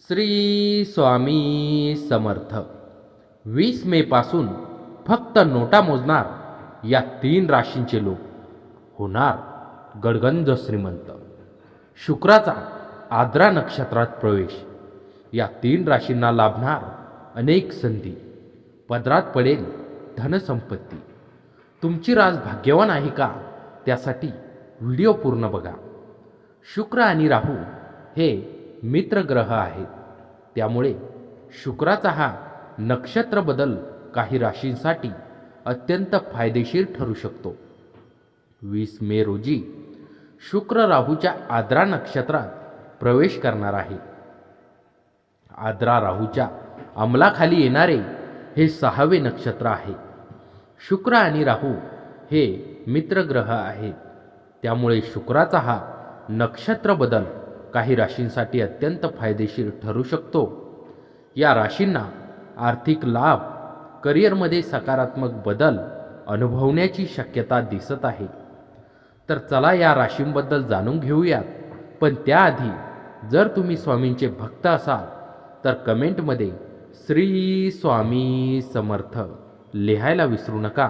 श्री स्वामी समर्थ. 20 मे पासून फक्त नोटा मोजणार या 3 राशींचे लोक होणार गडगंज श्रीमंत. शुक्राचा आद्रा नक्षत्रात प्रवेश. या 3 राशींना लाभणार अनेक संधी. पदरात पडेल धनसंपत्ती. तुमची रास भाग्यवान आहे का, त्यासाठी व्हिडिओ पूर्ण बघा. शुक्र आणि राहू हे मित्र ग्रह आहेत, त्यामुळे शुक्राचा हा नक्षत्र बदल काही राशींसाठी अत्यंत फायदेशीर ठरू शकतो. 20 मे रोजी शुक्र राहूच्या आद्रा नक्षत्रात प्रवेश करणार आहे. आद्रा राहूच्या अंमलाखाली येणारे हे 6वे नक्षत्र आहे. शुक्र आणि राहू हे मित्र ग्रह आहेत, त्यामुळे शुक्राचा हा नक्षत्र बदल काही राशींसाठी अत्यंत फायदेशीर ठरू शकतो. या राशींना आर्थिक लाभ, करिअरमध्ये सकारात्मक बदल अनुभवण्याची शक्यता दिसत आहे. तर चला या राशींबद्दल जाणून घेऊयात. पण त्याआधी जर तुम्ही स्वामींचे भक्त असाल तर कमेंटमध्ये श्री स्वामी समर्थ लिहायला विसरू नका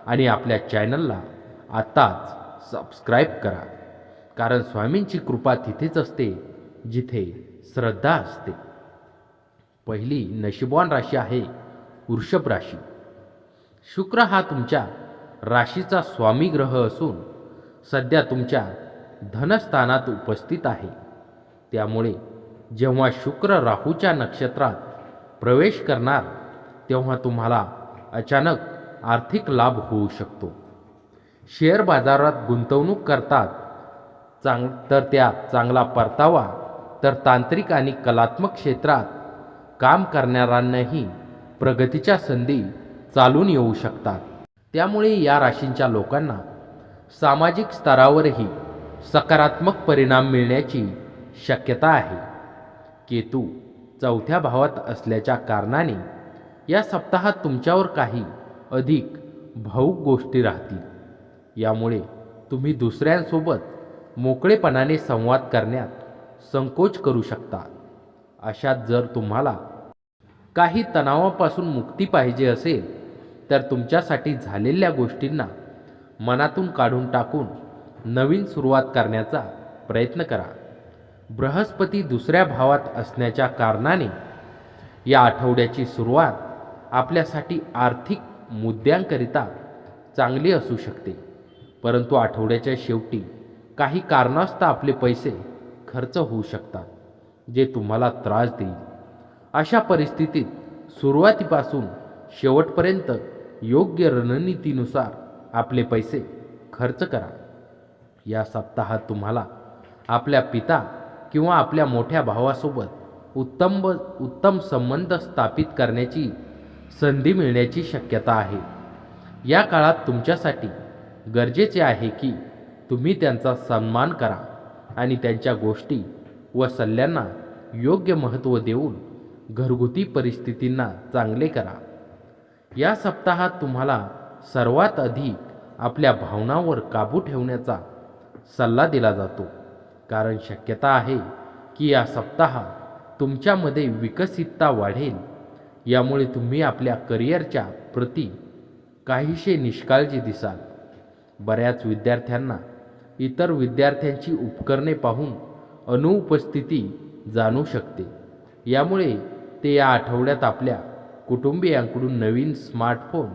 आणि आपल्या चॅनलला आताच सबस्क्राईब करा, कारण स्वामींची कृपा तिथेच असते जिथे श्रद्धा असते. पहिली नशीबवान राशी आहे वृषभ राशी. शुक्र हा तुमच्या राशीचा स्वामी ग्रह असून सध्या तुमच्या धनस्थानात उपस्थित आहे. त्यामुळे जेव्हा शुक्र राहूच्या नक्षत्रात प्रवेश करणार तेव्हा तुम्हाला अचानक आर्थिक लाभ होऊ शकतो. शेअर बाजारात गुंतवणूक करतात तर त्यात चांगला परतावा, तर तांत्रिक आणि कलात्मक क्षेत्रात काम करणाऱ्यांनाही प्रगतीच्या संधी चालून येऊ शकतात. त्यामुळे या राशींच्या लोकांना सामाजिक स्तरावरही सकारात्मक परिणाम मिळण्याची शक्यता आहे. केतू 4थ्या भावात असल्याच्या कारणाने या सप्ताहात तुमच्यावर काही अधिक भावुक गोष्टी राहतील. यामुळे तुम्ही दुसऱ्यांसोबत मोकळेपणाने संवाद करण्यात संकोच करू शकता. अशात जर तुम्हाला काही तणावापासून मुक्ती पाहिजे असेल तर तुमच्यासाठी झालेल्या गोष्टींना मनातून काढून टाकून नवीन सुरुवात करण्याचा प्रयत्न करा. बृहस्पती 2ऱ्या भावात असण्याच्या कारणाने या आठवड्याची सुरुवात आपल्यासाठी आर्थिक मुद्द्यांकरिता चांगली असू शकते, परंतु आठवड्याच्या शेवटी काही कारणास्तव आपले पैसे खर्च होऊ शकतात, जे तुम्हाला त्रास देईल. अशा परिस्थितीत सुरुवातीपासून शेवटपर्यंत योग्य रणनीतीनुसार आपले पैसे खर्च करा. या सप्ताहात तुम्हाला आपल्या पिता किंवा आपल्या मोठ्या भावासोबत उत्तम संबंध स्थापित करण्याची संधी मिळण्याची शक्यता आहे. या काळात तुमच्यासाठी गरजेचे आहे की तुम्ही त्यांचा सन्मान करा आणि त्यांच्या गोष्टी व सल्ल्यांना योग्य महत्त्व देऊन घरगुती परिस्थितींना चांगले करा. या सप्ताहात तुम्हाला सर्वात अधिक आपल्या भावनांवर काबू ठेवण्याचा सल्ला दिला जातो, कारण शक्यता आहे की या सप्ताहात तुमच्यामध्ये विकसितता वाढेल. यामुळे तुम्ही आपल्या करिअरच्या प्रती काहीशे निष्काळजी दिसाल. बऱ्याच विद्यार्थ्यांना इतर विद्यार्थ्यांची उपकरणे पाहून अनुपस्थिती जाणू शकते. यामुळे ते या आठवड्यात आपल्या कुटुंबियांकडून नवीन स्मार्टफोन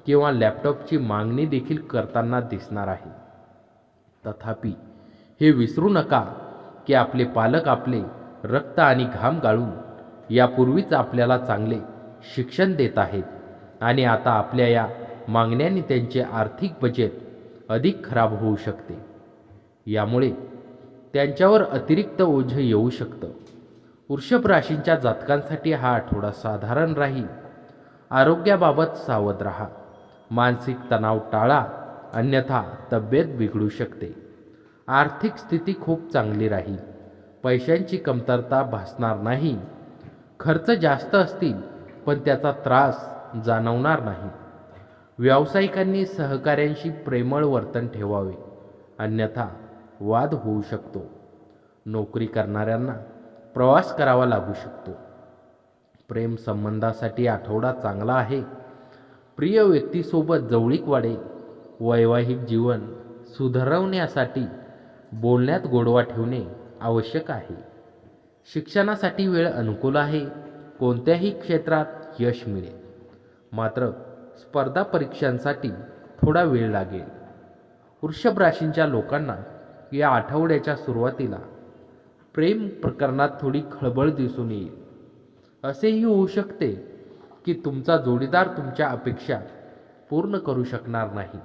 किंवा लॅपटॉपची मागणी देखील करताना दिसणार आहे. तथापि हे विसरू नका की आपले पालक आपले रक्त आणि घाम गाळून यापूर्वीच आपल्याला चांगले शिक्षण देत आहेत आणि आता आपल्या या मागण्यांनी त्यांचे आर्थिक बजेट अधिक खराब होऊ शकते. यामुळे त्यांच्यावर अतिरिक्त ओझे येऊ शकतं. वृषभ राशींच्या जातकांसाठी हा आठवडा साधारण राहील. आरोग्याबाबत सावध राहा. मानसिक तणाव टाळा, अन्यथा तब्येत बिघडू शकते. आर्थिक स्थिती खूप चांगली राहील. पैशांची कमतरता भासणार नाही. खर्च जास्त असतील पण त्याचा त्रास जाणवणार नाही. व्यावसायिकांनी सहकाऱ्यांशी प्रेमळ वर्तन ठेवावे, अन्यथा वाद होऊ शकतो. नोकरी करणाऱ्यांना प्रवास करावा लागू शकतो. प्रेम संबंधासाठी आठवडा चांगला आहे. प्रिय व्यक्तीसोबत जवळीक वाढेल. वैवाहिक जीवन सुधारवण्यासाठी बोलण्यात गोडवा ठेवणे आवश्यक आहे. शिक्षणासाठी वेळ अनुकूल आहे. कोणत्याही क्षेत्रात यश मिळेल. मात्र स्पर्धा परीक्षांसाठी थोडा वेळ लागेल. वृषभ राशींच्या लोकांना या आठवड्याच्या सुरुवातीला प्रेम प्रकरणात थोडी खळबळ दिसून येईल. असेही होऊ शकते की तुमचा जोडीदार तुमच्या अपेक्षा पूर्ण करू शकणार नाही.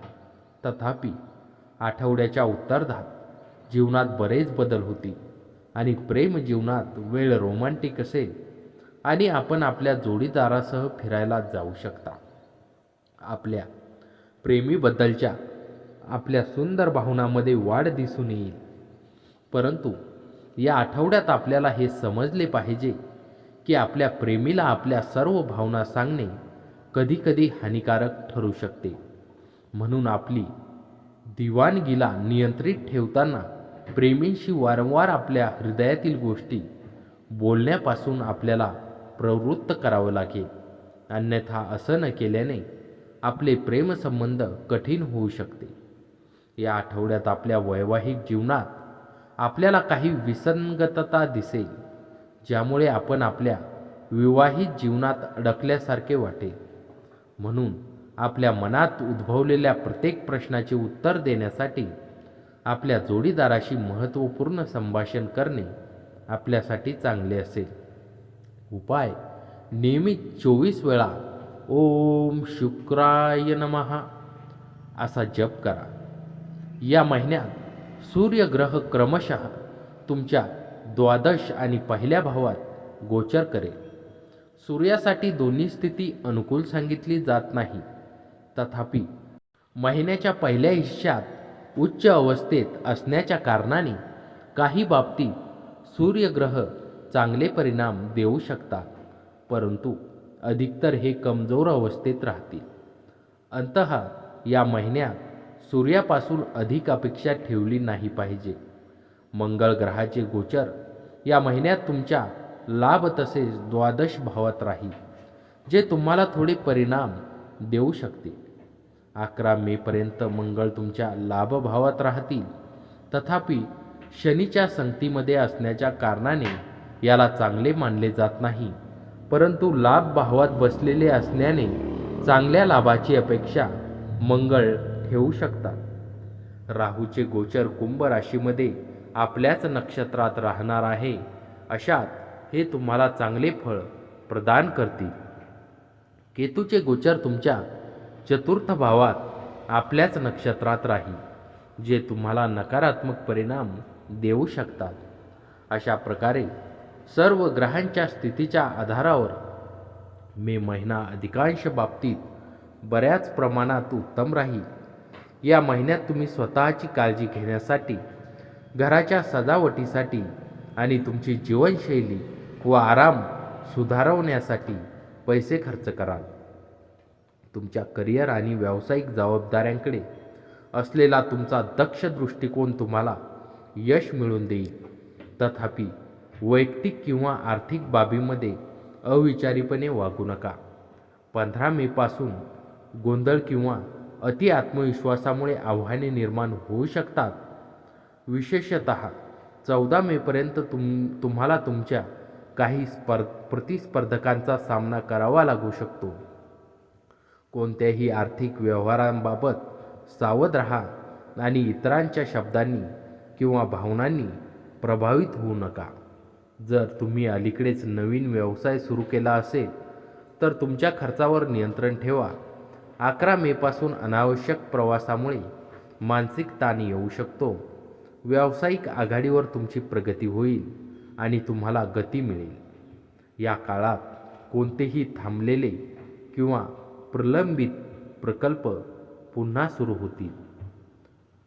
तथापि आठवड्याच्या उत्तरार्धात जीवनात बरेच बदल होतील आणि प्रेम जीवनात वेळ रोमॅन्टिक असेल आणि आपण आपल्या जोडीदारासह फिरायला जाऊ शकता. आपल्या प्रेमीबद्दलच्या आपल्या सुंदर भावनांमध्ये वाढ दिसून येईल. परंतु या आठवड्यात आपल्याला हे समजले पाहिजे की आपल्या प्रेमीला आपल्या सर्व भावना सांगणे कधीकधी हानिकारक ठरू शकते. म्हणून आपली दिवाणगीला नियंत्रित ठेवताना प्रेमींशी वारंवार आपल्या हृदयातील गोष्टी बोलण्यापासून आपल्याला प्रवृत्त करावं लागेल. अन्यथा असं न केल्याने आपले प्रेमसंबंध कठीण होऊ शकते. या आठवड्यात आपल्या वैवाहिक जीवनात आपल्याला काही विसंगतता दिसेल, ज्यामुळे आपण आपल्या विवाहित जीवनात अडकल्यासारखे वाटेल. म्हणून आपल्या मनात उद्भवलेल्या प्रत्येक प्रश्नाचे उत्तर देण्यासाठी आपल्या जोडीदाराशी महत्त्वपूर्ण संभाषण करणे आपल्यासाठी चांगले असेल. उपाय: नियमित 24 वेळा ओम शुक्राय नमः असा जप करा. या महिन्यात सूर्यग्रह क्रमशः तुमच्या द्वादश आणि पहिल्या भावात गोचर करेल. सूर्यासाठी दोन्ही स्थिती अनुकूल सांगितली जात नाही. तथापि महिन्याच्या पहिल्या हिश्श्यात उच्च अवस्थेत असण्याच्या कारणाने काही बाबतीत सूर्यग्रह चांगले परिणाम देऊ शकतात, परंतु अधिकतर हे कमजोर अवस्थेत राहतील. अंततः या महिन्यात सूर्यापासून अधिक अपेक्षा ठेवली नाही पाहिजे. मंगळ ग्रहाचे गोचर या महिन्यात तुमच्या लाभ तसेच द्वादश भावात राहील, जे तुम्हाला थोडे परिणाम देऊ शकते. 11 मेपर्यंत मंगळ तुमच्या लाभभावात राहतील. तथापि शनीच्या संगतीमध्ये असण्याच्या कारणाने याला चांगले मानले जात नाही, परंतु लाभ भावात बसलेले असण्याने चांगल्या लाभाची अपेक्षा मंगळ ठेवू शकतात. राहूचे गोचर कुंभ राशीमध्ये आपल्याच नक्षत्रात राहणार आहे. अशात हे तुम्हाला चांगले फळ प्रदान करतील. केतूचे गोचर तुमच्या चतुर्थ भावात आपल्याच नक्षत्रात राहील, जे तुम्हाला नकारात्मक परिणाम देऊ शकतात. अशा प्रकारे सर्व ग्रहांच्या स्थितीच्या आधारावर मे महिना अधिकांश बाबतीत बऱ्याच प्रमाणात उत्तम राहील. या महिन्यात तुम्ही स्वतःची काळजी घेण्यासाठी, घराच्या सजावटीसाठी आणि तुमची जीवनशैली व आराम सुधारवण्यासाठी पैसे खर्च कराल. तुमच्या करिअर आणि व्यावसायिक जबाबदाऱ्यांकडे असलेला तुमचा दक्ष दृष्टिकोन तुम्हाला यश मिळवून देईल. तथापि वैयक्तिक किंवा आर्थिक बाबीमध्ये अविचारीपणे वागू नका. 15 मेपासून गोंधळ किंवा अति आत्मविश्वासामुळे आव्हाने निर्माण होऊ शकतात. विशेषतः 14 मेपर्यंत तुम्हाला तुमच्या काही प्रतिस्पर्धकांचा सामना करावा लागू शकतो. कोणत्याही आर्थिक व्यवहारांबाबत सावध राहा आणि इतरांच्या शब्दांनी किंवा भावनांनी प्रभावित होऊ नका. जर तुम्ही अलीकडेच नवीन व्यवसाय सुरू केला असेल तर तुमच्या खर्चावर नियंत्रण ठेवा. 11 मेपासून अनावश्यक प्रवासामुळे मानसिक ताण येऊ शकतो. व्यावसायिक आघाडीवर तुमची प्रगती होईल आणि तुम्हाला गती मिळेल. या काळात कोणतेही थांबलेले किंवा प्रलंबित प्रकल्प पुन्हा सुरू होतील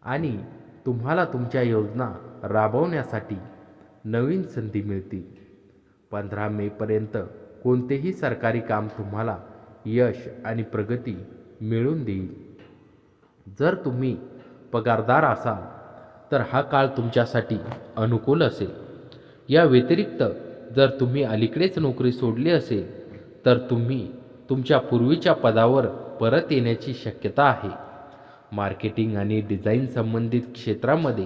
आणि तुम्हाला तुमच्या योजना राबवण्यासाठी नवीन संधी मिळतील. 15 मेपर्यंत कोणतेही सरकारी काम तुम्हाला यश आणि प्रगती मिळवून देईल. जर तुम्ही पगारदार असाल तर हा काळ तुमच्यासाठी अनुकूल असेल. या व्यतिरिक्त जर तुम्ही अलीकडेच नोकरी सोडली असेल तर तुम्ही तुमच्या पूर्वीच्या पदावर परत येण्याची शक्यता आहे. मार्केटिंग आणि डिझाईन संबंधित क्षेत्रामध्ये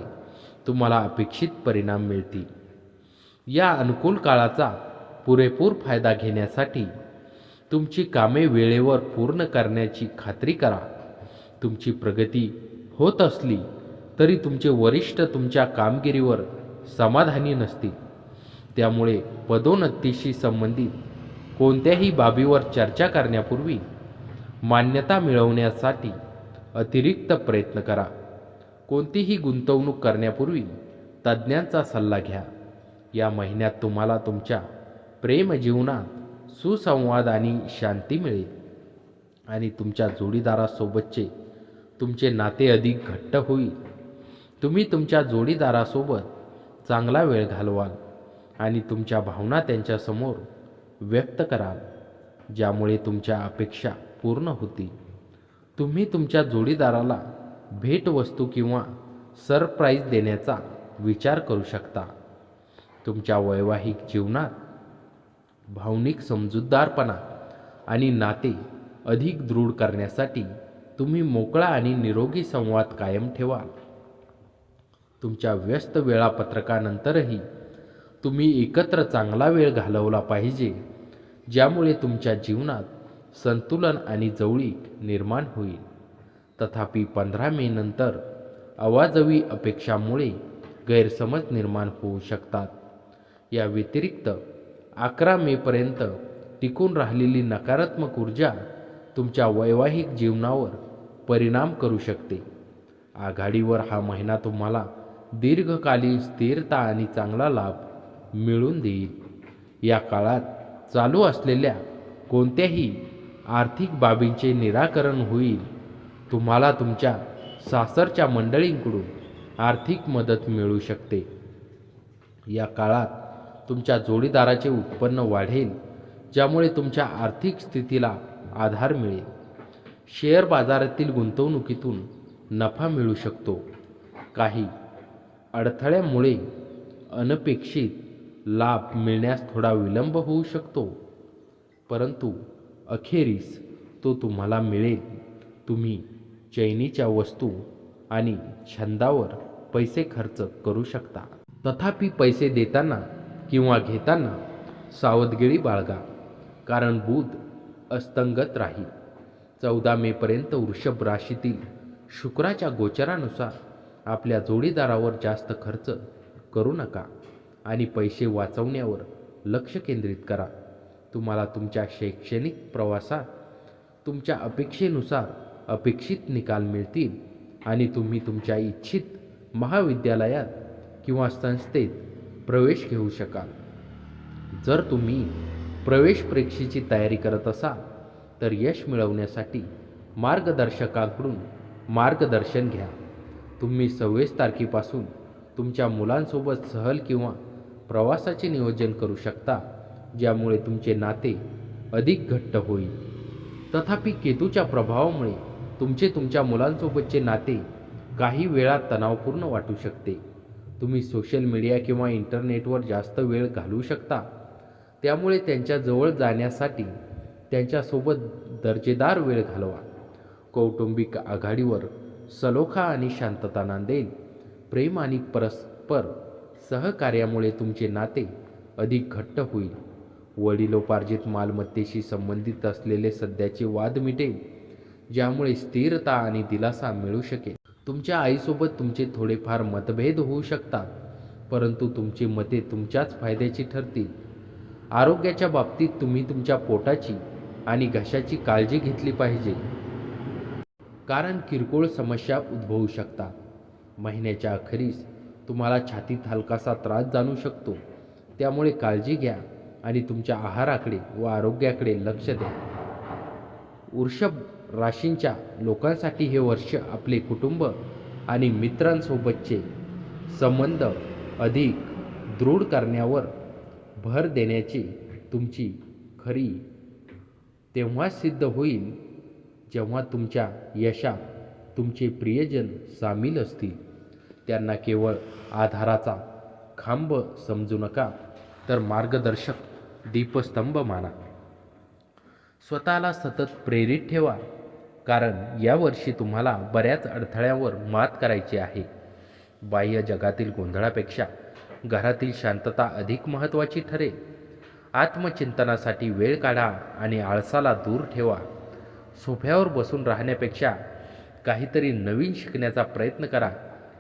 तुम्हाला अपेक्षित परिणाम मिळतील. या अनुकूल काळाचा पुरेपूर फायदा घेण्यासाठी तुमची कामे वेळेवर पूर्ण करण्याची खात्री करा. तुमची प्रगती होत असली तरी तुमचे वरिष्ठ तुमच्या कामगिरीवर समाधानी नसतील. त्यामुळे पदोन्नतीशी संबंधित कोणत्याही बाबीवर चर्चा करण्यापूर्वी मान्यता मिळवण्यासाठी अतिरिक्त प्रयत्न करा. कोणतीही गुंतवणूक करण्यापूर्वी तज्ज्ञांचा सल्ला घ्या. या महिन्यात तुम्हाला तुमच्या प्रेमजीवनात सुसंवाद आणि शांती मिळेल आणि तुमच्या जोडीदारासोबतचे तुमचे नाते अधिक घट्ट होईल. तुम्ही तुमच्या जोडीदारासोबत चांगला वेळ घालवाल आणि तुमच्या भावना त्यांच्यासमोर व्यक्त कराल, ज्यामुळे तुमच्या अपेक्षा पूर्ण होतील. तुम्ही तुमच्या जोडीदाराला भेटवस्तू किंवा सरप्राईज देण्याचा विचार करू शकता. तुमच्या वैवाहिक जीवनात भावनिक समजूतदारपणा आणि नाते अधिक दृढ करण्यासाठी तुम्ही मोकळा आणि निरोगी संवाद कायम ठेवाल. तुमच्या व्यस्त वेळापत्रकानंतरही तुम्ही एकत्र चांगला वेळ घालवला पाहिजे, ज्यामुळे तुमच्या जीवनात संतुलन आणि जवळीक निर्माण होईल. तथापि 15 मे नंतर अवाजवी अपेक्षामुळे गैरसमज निर्माण होऊ शकतात. या व्यतिरिक्त 11 मेपर्यंत टिकून राहिलेली नकारात्मक ऊर्जा तुमच्या वैवाहिक जीवनावर परिणाम करू शकते. आघाडीवर हा महिना तुम्हाला दीर्घकालीन स्थिरता आणि चांगला लाभ मिळवून देईल. या काळात चालू असलेल्या कोणत्याही आर्थिक बाबींचे निराकरण होईल. तुम्हाला तुमच्या सासरच्या मंडळींकडून आर्थिक मदत मिळू शकते. या काळात तुमच्या जोडीदाराचे उत्पन्न वाढेल, ज्यामुळे तुमच्या आर्थिक स्थितीला आधार मिळेल. शेअर बाजारातील गुंतवणुकीतून नफा मिळू शकतो. काही अडथळ्यामुळे अनपेक्षित लाभ मिळण्यास थोडा विलंब होऊ शकतो, परंतु अखेरीस तो तुम्हाला मिळेल. तुम्ही चैनीच्या वस्तू आणि छंदावर पैसे खर्च करू शकता. तथापि पैसे देताना किंवा घेताना सावधगिरी बाळगा, कारण बुध अस्तंगत राहील. 14 मेपर्यंत वृषभ राशीतील शुक्राच्या गोचरानुसार आपल्या जोडीदारावर जास्त खर्च करू नका आणि पैसे वाचवण्यावर लक्ष केंद्रित करा. तुम्हाला तुमच्या शैक्षणिक प्रवासात तुमच्या अपेक्षेनुसार अपेक्षित निकाल मिळतील आणि तुम्ही तुमच्या इच्छित महाविद्यालयात किंवा संस्थेत प्रवेश घेऊ शकाल. जर तुम्ही प्रवेश परीक्षेची तयारी करत असाल तर यश मिळवण्यासाठी मार्गदर्शकांकडून मार्गदर्शन घ्या. तुम्ही 26 तारखेपासून तुमच्या मुलांसोबत सहल किंवा प्रवासाचे नियोजन करू शकता, ज्यामुळे तुमचे नाते अधिक घट्ट होईल. तथापि केतूच्या प्रभावामुळे तुमच्या मुलांसोबतचे नाते काही वेळा तणावपूर्ण वाटू शकते. तुम्ही सोशल मीडिया किंवा इंटरनेटवर जास्त वेळ घालवू शकता, त्यामुळे त्यांच्या जवळ जाण्यासाठी त्यांच्यासोबत दर्जेदार वेळ घालवा. कौटुंबिक आघाडीवर सलोखा आणि शांतता नांदेल. प्रेम आणि परस्पर सहकार्यामुळे तुमचे नाते अधिक घट्ट होईल. वडिलोपार्जित मालमत्तेशी संबंधित असलेले सध्याचे वाद मिटेल, ज्यामुळे स्थिरता आणि दिलासा मिळू शकेल. तुमच्या आईसोबत तुमचे थोडेफार मतभेद होऊ शकतात, परंतु तुमची मते तुमच्याच फायद्याची ठरतील. आरोग्याच्या बाबतीत तुम्ही तुमच्या पोटाची आणि घशाची काळजी घेतली पाहिजे, कारण किरकोळ समस्या उद्भवू शकतात. महिन्याच्या अखेरीस तुम्हाला छातीत हलकासा त्रास जाणवू शकतो, त्यामुळे काळजी घ्या आणि तुमच्या आहाराकडे व आरोग्याकडे लक्ष द्या. वृषभ राशींच्या लोकांसाठी हे वर्ष आपले कुटुंब आणि मित्रांसोबतचे संबंध अधिक दृढ करण्यावर भर देण्याची तुमची खरी तेव्हाच सिद्ध होईल जेव्हा तुमच्या यशात तुमचे प्रियजन सामील असतील. त्यांना केवळ आधाराचा खांब समजू नका, तर मार्गदर्शक दीपस्तंभ माना. स्वतःला सतत प्रेरित ठेवा, कारण यावर्षी तुम्हाला बऱ्याच अडथळ्यावर मात करायची आहे. बाह्य जगातील गोंधळापेक्षा घरातील शांतता अधिक महत्त्वाची ठरेल. आत्मचिंतनासाठी वेळ काढा आणि आळसाला दूर ठेवा. सोफ्यावर बसून राहण्यापेक्षा काहीतरी नवीन शिकण्याचा प्रयत्न करा.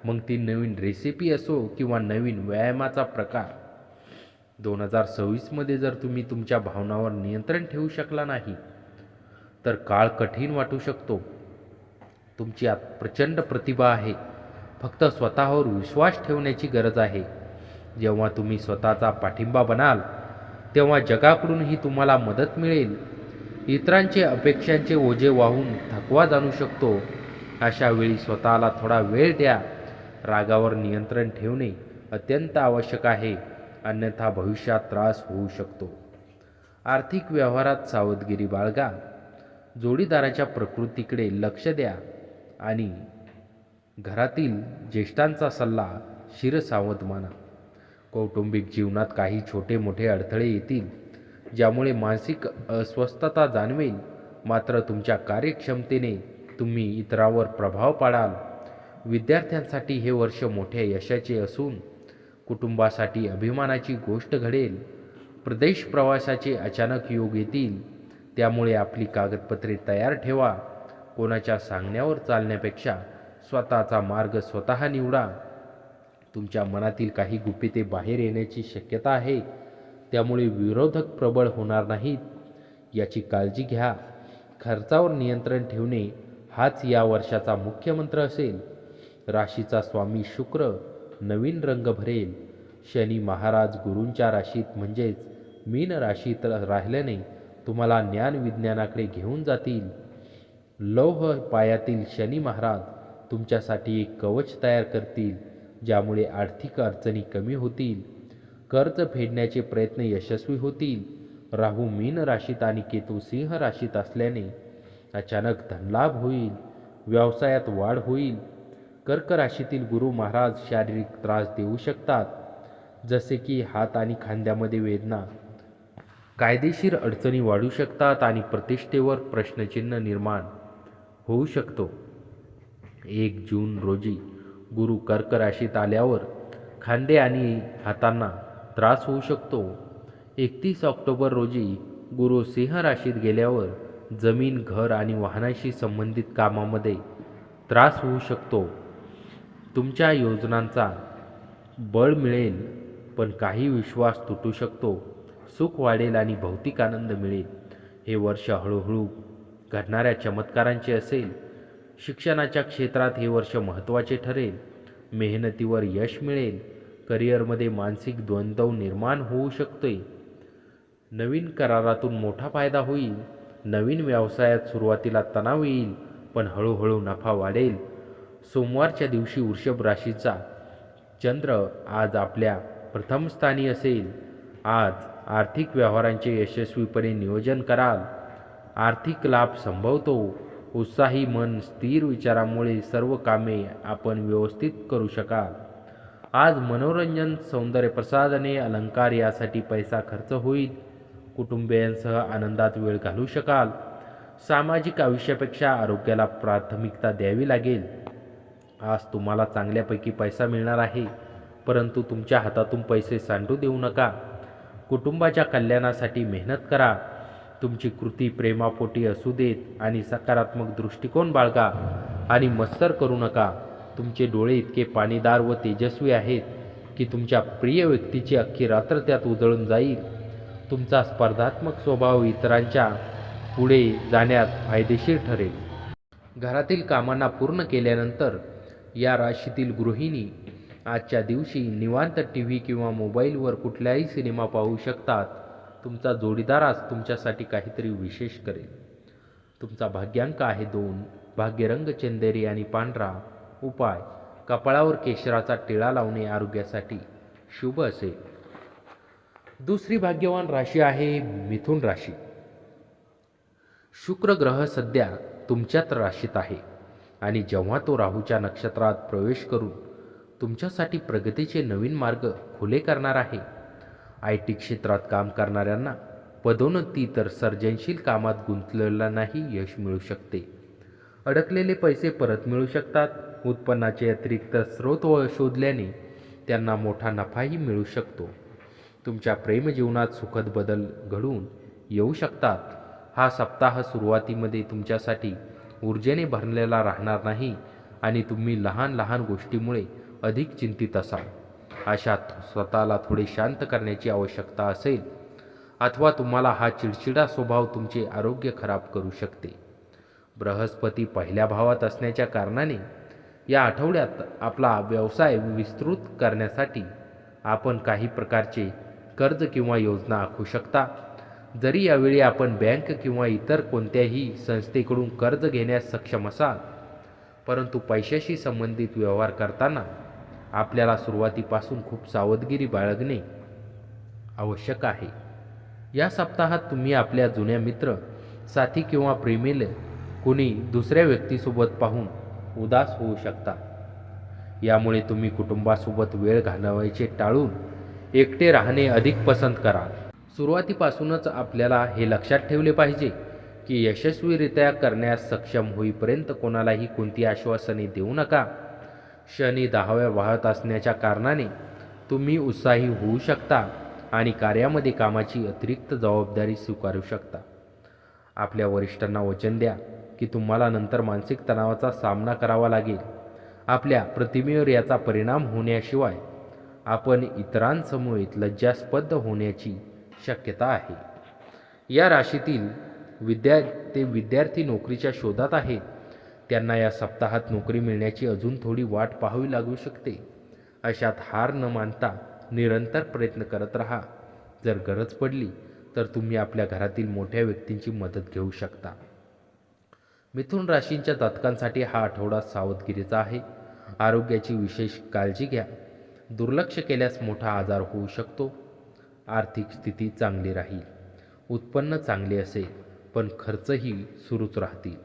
मग ती नवीन रेसिपी असो किंवा नवीन व्यायामाचा प्रकार. 2026मध्ये जर तुम्ही तुमच्या भावनांवर नियंत्रण ठेवू शकला नाही तर काळ कठीण वाटू शकतो. तुमची आत प्रचंड प्रतिभा आहे. फक्त स्वतःवर विश्वास ठेवण्याची गरज आहे. जेव्हा तुम्ही स्वतःचा पाठिंबा बनाल तेव्हा जगाकडूनही तुम्हाला मदत मिळेल. इतरांचे अपेक्षांचे ओझे वाहून थकवा जाणू शकतो. अशा वेळी स्वतःला थोडा वेळ द्या. रागावर नियंत्रण ठेवणे अत्यंत आवश्यक आहे, अन्यथा भविष्यात त्रास होऊ शकतो. आर्थिक व्यवहारात सावधगिरी बाळगा. जोडीदाराच्या प्रकृतीकडे लक्ष द्या आणि घरातील ज्येष्ठांचा सल्ला शिरसावध माना. कौटुंबिक जीवनात काही छोटे मोठे अडथळे येतील, ज्यामुळे मानसिक अस्वस्थता जाणवेल. मात्र तुमच्या कार्यक्षमतेने तुम्ही इतरांवर प्रभाव पाडाल. विद्यार्थ्यांसाठी हे वर्ष मोठ्या यशाचे असून कुटुंबासाठी अभिमानाची गोष्ट घडेल. प्रदेश प्रवासाचे अचानक योग येतील, त्यामुळे आपली कागदपत्रे तयार ठेवा. कोणाच्या सांगण्यावर चालण्यापेक्षा स्वतःचा मार्ग स्वतः निवडा. तुमच्या मनातील काही गुपिते बाहेर येण्याची शक्यता आहे, त्यामुळे विरोधक प्रबळ होणार नाहीत याची काळजी घ्या. खर्चावर नियंत्रण ठेवणे हाच या वर्षाचा मुख्य मंत्र असेल. राशीचा स्वामी शुक्र नवीन रंग भरेल. शनी महाराज गुरूंच्या राशीत म्हणजेच मीन राशीत राहिल्याने तुम्हाला ज्ञान विज्ञानाकडे घेऊन जातील. लौह पायातील शनी महाराज तुमच्यासाठी एक कवच तयार करतील, ज्यामुळे आर्थिक अडचणी कमी होतील. कर्ज फेडण्याचे प्रयत्न यशस्वी होतील. राहू मीन राशीत आणि केतू सिंह राशीत असल्याने अचानक धनलाभ होईल. व्यवसायात वाढ होईल. कर्क राशीतील गुरु महाराज शारीरिक त्रास देऊ शकतात, जसे की हात आणि खांद्यामध्ये वेदना. कायदेशीर अडचणी वाढू शकतात आणि प्रतिष्ठेवर प्रश्नचिन्ह निर्माण होऊ शकतो. 1 जून रोजी गुरु कर्क राशीत आल्यावर खांदे आणि हातांना त्रास होऊ शकतो. 31 ऑक्टोबर रोजी गुरु सिंह राशीत गेल्यावर जमीन, घर आणि वाहनाशी संबंधित कामामध्ये त्रास होऊ शकतो. तुमच्या योजनांचा बळ मिळेल, पण काही विश्वास तुटू शकतो. सुख वाढेल आणि भौतिक आनंद मिळेल. हे वर्ष हळूहळू घडणाऱ्या चमत्कारांचे असेल. शिक्षणाच्या क्षेत्रात हे वर्ष महत्त्वाचे ठरेल. मेहनतीवर यश मिळेल. करिअरमध्ये मानसिक द्वंद्व निर्माण होऊ शकते. नवीन करारातून मोठा फायदा होईल. नवीन व्यवसायात सुरुवातीला तणाव येईल, पण हळूहळू नफा वाढेल. सोमवारच्या दिवशी वृषभ राशीचा चंद्र आज आपल्या प्रथम स्थानी असेल. आज आर्थिक व्यवहारांचे यशस्वीपणे नियोजन कराल. आर्थिक लाभ संभवतो. उत्साही मन, स्थिर विचारांमुळे सर्व कामे आपण व्यवस्थित करू शकाल. आज मनोरंजन, सौंदर्य प्रसाधने, अलंकार यासाठी पैसा खर्च होईल. कुटुंबियांसह आनंदात वेळ घालवू शकाल. सामाजिक आयुष्यापेक्षा आरोग्याला प्राथमिकता द्यावी लागेल. आज तुम्हाला चांगल्यापैकी पैसा मिळणार आहे, परंतु तुमच्या हातातून पैसे सांडू देऊ नका. कुटुंबाच्या कल्याणासाठी मेहनत करा. तुमची कृती प्रेमापोटी असू देत आणि सकारात्मक दृष्टिकोन बाळगा आणि मत्सर करू नका. तुमचे डोळे इतके पाणीदार व तेजस्वी आहेत की तुमच्या प्रिय व्यक्तीची अख्खी रात्र त्यात उजळून जाईल. तुमचा स्पर्धात्मक स्वभाव इतरांच्या पुढे जाण्यात फायदेशीर ठरेल. घरातील कामांना पूर्ण केल्यानंतर या राशीतील गृहिणी आजच्या दिवशी निवांत टीव्ही किंवा मोबाईलवर कुठलाही सिनेमा पाहू शकतात. तुमचा जोडीदार आज तुमच्यासाठी काहीतरी विशेष करेल. तुमचा भाग्यांक आहे 2. भाग्यरंग चंदेरी आणि पांढरा. उपाय: कपाळावर केशराचा टिळा लावणे आरोग्यासाठी शुभ असेल. दुसरी भाग्यवान राशी आहे मिथुन राशी. शुक्र ग्रह सध्या तुमच्याच राशीत आहे आणि जेव्हा तो राहूच्या नक्षत्रात प्रवेश करून तुमच्यासाठी प्रगतीचे नवीन मार्ग खुले करणार आहे. आय टी क्षेत्रात काम करणाऱ्यांना पदोन्नती तर सर्जनशील कामात गुंतलेल्यांनाही यश मिळू शकते. अडकलेले पैसे परत मिळू शकतात. उत्पन्नाचे अतिरिक्त स्रोत शोधल्याने त्यांना मोठा नफाही मिळू शकतो. तुमच्या प्रेमजीवनात सुखद बदल घडून येऊ शकतात. हा सप्ताह सुरुवातीमध्ये तुमच्यासाठी ऊर्जेने भरलेला राहणार नाही आणि तुम्ही लहान लहान गोष्टीमुळे अधिक चिंतित असाल. अशात स्वतःला थोडे शांत करण्याची आवश्यकता असेल अथवा तुम्हाला हा चिडचिडा स्वभाव तुमचे आरोग्य खराब करू शकते. बृहस्पती पहिल्या भावात असण्याच्या कारणाने या आठवड्यात आपला व्यवसाय विस्तृत करण्यासाठी आपण काही प्रकारचे कर्ज किंवा योजना आखू शकता. जरी यावेळी आपण बँक किंवा इतर कोणत्याही संस्थेकडून कर्ज घेण्यास सक्षम असाल, परंतु पैशाशी संबंधित व्यवहार करताना आपल्याला सुरुवातीपासून खूप सावधगिरी बाळगणे आवश्यक आहे. या सप्ताहात तुम्ही आपल्या जुन्या मित्र, साथी किंवा प्रेमीला कोणी दुसऱ्या व्यक्तीसोबत पाहून उदास होऊ शकता. यामुळे तुम्ही कुटुंबासोबत वेळ घालवायचे टाळून एकटे राहणे अधिक पसंत कराल. सुरुवातीपासूनच आपल्याला हे लक्षात ठेवले पाहिजे की यशस्वीरित्या करण्यास सक्षम होईपर्यंत कोणालाही कोणती आश्वासने देऊ नका. शनी 10व्या वाहत असण्याच्या कारणाने तुम्ही उत्साही होऊ शकता आणि कार्यामध्ये कामाची अतिरिक्त जबाबदारी स्वीकारू शकता. आपल्या वरिष्ठांना वचन द्या की तुम्हाला नंतर मानसिक तणावाचा सामना करावा लागेल. आपल्या प्रतिमेवर याचा परिणाम होण्याशिवाय आपण इतरांसमवेत लज्जास्पद होण्याची शक्यता आहे. या राशीतील विद्यार्थी नोकरीच्या शोधात आहेत. त्यांना या सप्ताहात नोकरी मिळण्याची अजून थोडी वाट पाहावी लागू शकते. अशात हार न मानता निरंतर प्रयत्न करत राहा. जर गरज पडली तर तुम्ही आपल्या घरातील मोठ्या व्यक्तींची मदत घेऊ शकता. मिथुन राशींच्या जातकांसाठी हा आठवडा सावधगिरीचा आहे. आरोग्याची विशेष काळजी घ्या. दुर्लक्ष केल्यास मोठा आजार होऊ शकतो. आर्थिक स्थिती चांगली राहील. उत्पन्न चांगले असेल पण खर्चही सुरूच राहतील.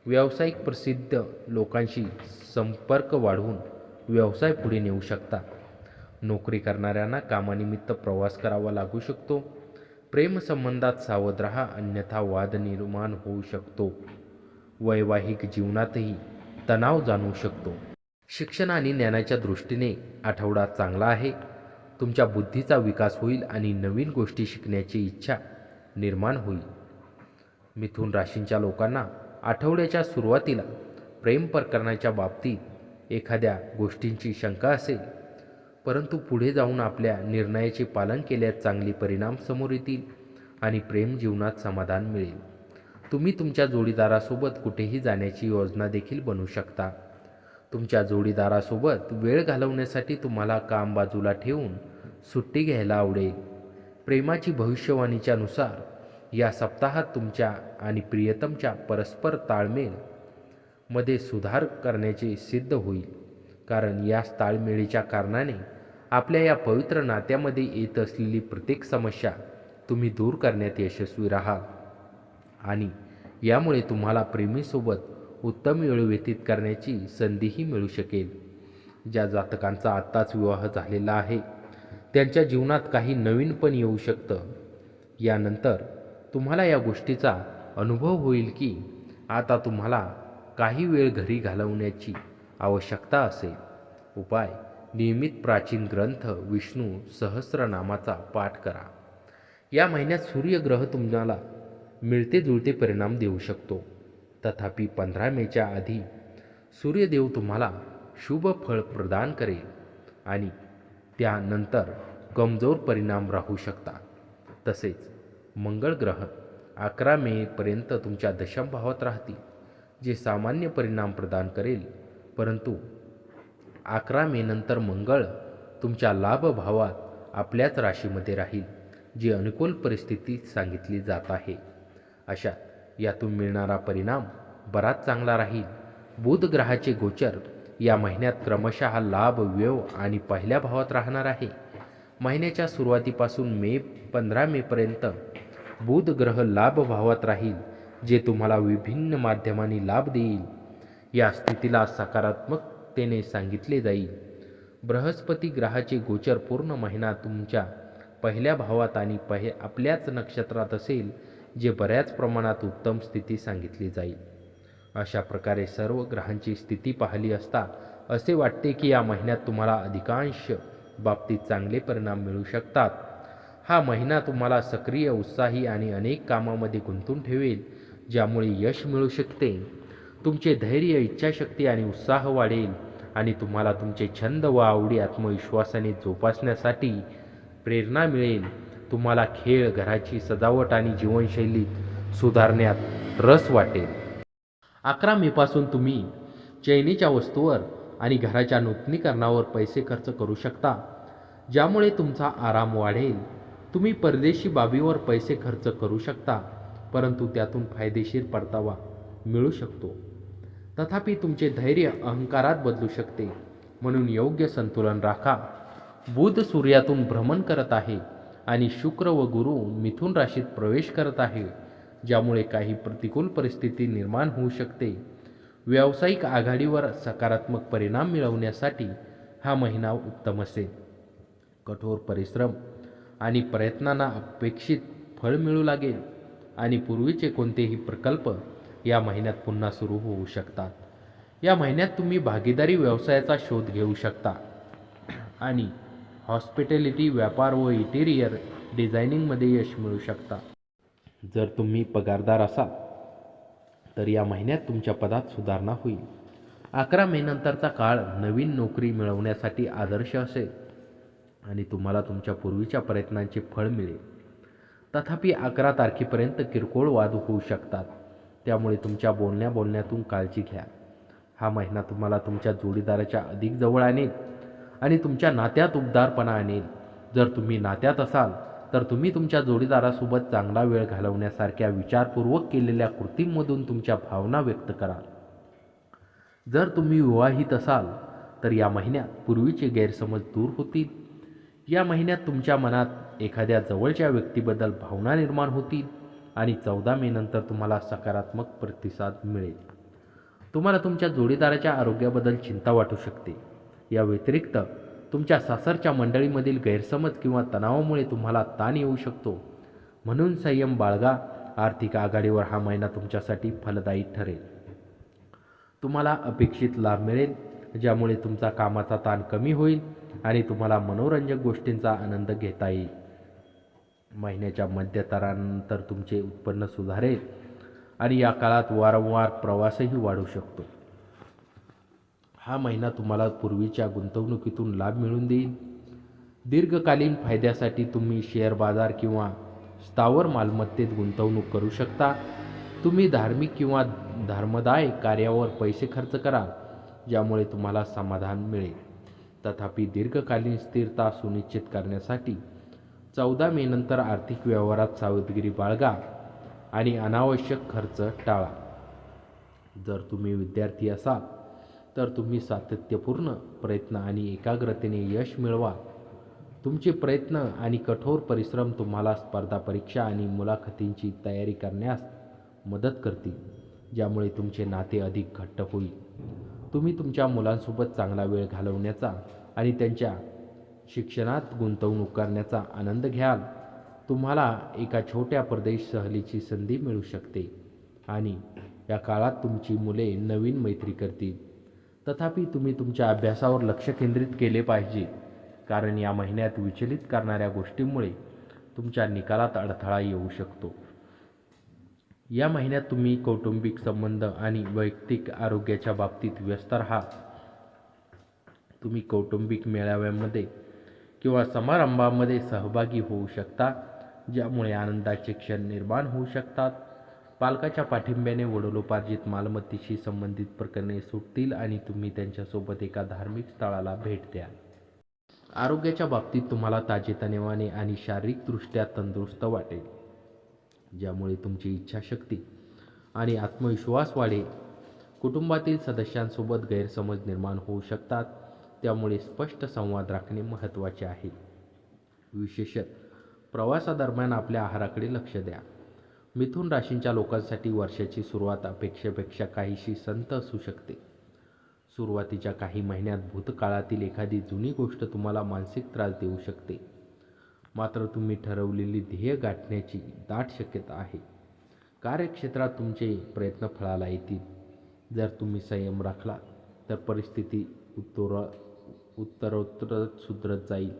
व्यावसायिक प्रसिद्ध लोकांशी संपर्क वाढवून व्यवसाय पुढे नेऊ शकता. नोकरी करणाऱ्यांना कामानिमित्त प्रवास करावा लागू शकतो. प्रेमसंबंधात सावध राहा अन्यथा वाद निर्माण होऊ शकतो. वैवाहिक जीवनातही तणाव जाणवू शकतो. शिक्षण आणि ज्ञानाच्या दृष्टीने आठवडा चांगला आहे. तुमच्या बुद्धीचा विकास होईल आणि नवीन गोष्टी शिकण्याची इच्छा निर्माण होईल. मिथुन राशींच्या लोकांना आठवड्याच्या सुरुवातीला प्रेम प्रकरणाच्या बाबतीत एखाद्या गोष्टींची शंका असेल, परंतु पुढे जाऊन आपल्या निर्णयाचे पालन केल्यास चांगले परिणाम समोर येतील आणि प्रेम जीवनात समाधान मिळेल. तुम्ही तुमच्या जोडीदारासोबत कुठेही जाण्याची योजना देखील बनवू शकता. तुमच्या जोडीदारासोबत वेळ घालवण्यासाठी तुम्हाला काम बाजूला ठेवून सुट्टी घ्यायला आवडेल. प्रेमाची भविष्यवाणीच्या नुसार या सप्ताहात तुमच्या आणि प्रियतमच्या परस्पर ताळमेळ मध्ये सुधार करण्याचे सिद्ध होईल. कारण या ताळमेळीच्या कारणाने आपल्या या पवित्र नात्यामध्ये येत असलेली प्रत्येक समस्या तुम्ही दूर करण्यात यशस्वी राहाल आणि यामुळे तुम्हाला प्रेमीसोबत उत्तम वेळ व्यतीत करण्याची संधीही मिळू शकेल. ज्या जातकांचा आत्ताच विवाह झालेला आहे त्यांच्या जीवनात काही नवीन पण येऊ शकतं. यानंतर तुम्हाला या गोष्टीचा अनुभव होईल की आता तुम्हाला काही वेळ घरी घालवण्याची आवश्यकता असेल. उपाय: नियमित प्राचीन ग्रंथ विष्णू सहस्रनामाचा पाठ करा. या महिन्यात सूर्यग्रह तुम्हाला मिळते जुळते परिणाम देऊ शकतो. तथापि 15 मेच्या आधी सूर्यदेव तुम्हाला शुभ फळ प्रदान करेल आणि त्यानंतर कमजोर परिणाम राहू शकतात. तसेच मंगळ ग्रह 11 मेपर्यंत तुमच्या दशम भावात राहतील, जे सामान्य परिणाम प्रदान करेल. परंतु 11 मे नंतर मंगळ तुमच्या लाभ भावात आपल्याच राशीमध्ये राहील, जी अनुकूल परिस्थिती सांगितली जात आहे. अशात यातून मिळणारा परिणाम बराच चांगला राहील. बुध ग्रहाचे गोचर या महिन्यात क्रमशः लाभ, व्यय आणि पहिल्या भावात राहणार आहे. महिन्याच्या सुरुवातीपासून 15 मेपर्यंत बुध ग्रह लाभ भावात राहील, जे तुम्हाला विभिन्न माध्यमांनी लाभ देईल. या स्थितीला सकारात्मकतेने सांगितले जाईल. बृहस्पती ग्रहाचे गोचर पूर्ण महिना तुमच्या पहिल्या भावात आणि आपल्याच नक्षत्रात असेल, जे बऱ्याच प्रमाणात उत्तम स्थिती सांगितली जाईल. अशा प्रकारे सर्व ग्रहांची स्थिती पाहिली असता असे वाटते की या महिन्यात तुम्हाला अधिकांश बाबतीत चांगले परिणाम मिळू शकतात. हा महिना तुम्हाला सक्रिय, उत्साही आणि अनेक कामामध्ये गुंतून ठेवेल, ज्यामुळे यश मिळू शकते. तुमचे धैर्य, इच्छाशक्ती आणि उत्साह वाढेल आणि तुम्हाला तुमचे छंद व आवडी आत्मविश्वासाने जोपासण्यासाठी प्रेरणा मिळेल. तुम्हाला खेळ, घराची सजावट आणि जीवनशैलीत सुधारण्यात रस वाटेल. 11 मेपासून तुम्ही चैनीच्या वस्तूवर आणि घराच्या नूतनीकरणावर पैसे खर्च करू शकता, ज्यामुळे तुमचा आराम वाढेल. तुम्ही परदेशी बाबीवर पैसे खर्च करू शकता, परंतु त्यातून फायदेशीर परतावा मिळू शकतो. तथापि तुमचे धैर्य अहंकारात बदलू शकते, म्हणून योग्य संतुलन राखा. बुध सूर्यातून भ्रमण करत आहे आणि शुक्र व गुरु मिथुन राशीत प्रवेश करत आहे, ज्यामुळे काही प्रतिकूल परिस्थिती निर्माण होऊ शकते. व्यावसायिक आघाडीवर सकारात्मक परिणाम मिळवण्यासाठी हा महिना उत्तम असेल. कठोर परिश्रम आणि प्रयत्नांना अपेक्षित फळ मिळू लागेल आणि पूर्वीचे कोणतेही प्रकल्प या महिन्यात पुन्हा सुरू होऊ शकतात. या महिन्यात तुम्ही भागीदारी व्यवसायाचा शोध घेऊ शकता आणि हॉस्पिटॅलिटी, व्यापार व इंटिरियर डिझायनिंगमध्ये यश मिळू शकता. जर तुम्ही पगारदार असाल तर या महिन्यात तुमच्या पदात सुधारणा होईल. 11 मे नंतरचा काळ नवीन नोकरी मिळवण्यासाठी आदर्श असेल आणि तुम्हाला तुमच्या पूर्वीच्या प्रयत्नांचे फळ मिळेल. तथापि 11 तारखेपर्यंत किरकोळ वाद होऊ शकतात, त्यामुळे तुमच्या बोलण्यातून काळजी घ्या. हा महिना तुम्हाला तुमच्या जोडीदाराच्या अधिक जवळ आणेल आणि तुमच्या नात्यात उबदारपणा आणेल. जर तुम्ही नात्यात असाल तर तुम्ही तुमच्या जोडीदारासोबत चांगला वेळ घालवण्यासारख्या विचारपूर्वक केलेल्या कृतींमधून तुमच्या भावना व्यक्त कराल. जर तुम्ही विवाहित असाल तर या महिन्यात पूर्वीचे गैरसमज दूर होतील. या महिन्यात तुमच्या मनात एखाद्या जवळच्या व्यक्तीबद्दल भावना निर्माण होतील आणि 14 मे नंतर तुम्हाला सकारात्मक प्रतिसाद मिळेल. तुम्हाला तुमच्या जोडीदाराच्या आरोग्याबद्दल चिंता वाटू शकते. या व्यतिरिक्त तुमच्या सासरच्या मंडळीमधील गैरसमज किंवा तणावामुळे तुम्हाला ताण येऊ शकतो, म्हणून संयम बाळगा. आर्थिक आघाडीवर हा महिना तुमच्यासाठी फलदायी ठरेल. तुम्हाला अपेक्षित लाभ मिळेल, ज्यामुळे तुमचा कामाचा ताण कमी होईल आणि तुम्हाला मनोरंजक गोष्टींचा आनंद घेता येईल. महिन्याच्या मध्यंतरानंतर तुमचे उत्पन्न सुधारेल आणि या काळात वारंवार प्रवासही वाढू शकतो. हा महिना तुम्हाला पूर्वीच्या गुंतवणुकीतून लाभ मिळवून देईल. दीर्घकालीन फायद्यासाठी तुम्ही शेअर बाजार किंवा स्थावर मालमत्तेत गुंतवणूक करू शकता. तुम्ही धार्मिक किंवा धर्मदाय कार्यावर पैसे खर्च कराल, ज्यामुळे तुम्हाला समाधान मिळेल. तथापि दीर्घकालीन स्थिरता सुनिश्चित करण्यासाठी 14 मे नंतर आर्थिक व्यवहारात सावधगिरी बाळगा आणि अनावश्यक खर्च टाळा. जर तुम्ही विद्यार्थी असाल तर तुम्ही सातत्यपूर्ण प्रयत्न आणि एकाग्रतेने यश मिळवा. तुमचे प्रयत्न आणि कठोर परिश्रम तुम्हाला स्पर्धा परीक्षा आणि मुलाखतींची तयारी करण्यास मदत करतील, ज्यामुळे तुमचे नाते अधिक घट्ट होईल. तुम्ही तुमच्या मुलांसोबत चांगला वेळ घालवण्याचा आणि त्यांच्या शिक्षणात गुंतवणूक करण्याचा आनंद घ्याल. तुम्हाला एका छोट्या परदेश सहलीची संधी मिळू शकते आणि या काळात तुमची मुले नवीन मैत्री करतील. तथापि तुम्ही तुमच्या अभ्यासावर लक्ष केंद्रित केले पाहिजे, कारण या महिन्यात विचलित करणाऱ्या गोष्टींमुळे तुमच्या निकालात अडथळा येऊ शकतो. या महिन्यात तुम्ही कौटुंबिक संबंध आणि वैयक्तिक आरोग्याच्या बाबतीत व्यस्त राहा. तुम्ही कौटुंबिक मेळाव्यांमध्ये किंवा समारंभामध्ये सहभागी होऊ शकता, ज्यामुळे आनंदाचे क्षण निर्माण होऊ शकतात. पालकाच्या पाठिंब्याने वडिलोपार्जित मालमत्तेशी संबंधित प्रकरणे सुटतील आणि तुम्ही त्यांच्यासोबत एका धार्मिक स्थळाला भेट द्याल. आरोग्याच्या बाबतीत तुम्हाला ताजेतवाने आणि शारीरिकदृष्ट्या तंदुरुस्त वाटेल, ज्यामुळे तुमची इच्छाशक्ती आणि आत्मविश्वास वाढेल. कुटुंबातील सदस्यांसोबत गैरसमज निर्माण होऊ शकतात, त्यामुळे स्पष्ट संवाद राखणे महत्त्वाचे आहे. विशेषतः प्रवासादरम्यान आपल्या आहाराकडे लक्ष द्या. मिथुन राशींच्या लोकांसाठी वर्षाची सुरुवात अपेक्षेपेक्षा काहीशी संथ असू शकते. सुरुवातीच्या काही महिन्यात भूतकाळातील एखादी जुनी गोष्ट तुम्हाला मानसिक त्रास देऊ शकते, मात्र तुम्ही ठरवलेली ध्येय गाठण्याची दाट शक्यता आहे. कार्यक्षेत्रात तुमचे प्रयत्न फळाला येतील. जर तुम्ही संयम राखला तर परिस्थिती उत्तरोत्तर सुधरत जाईल.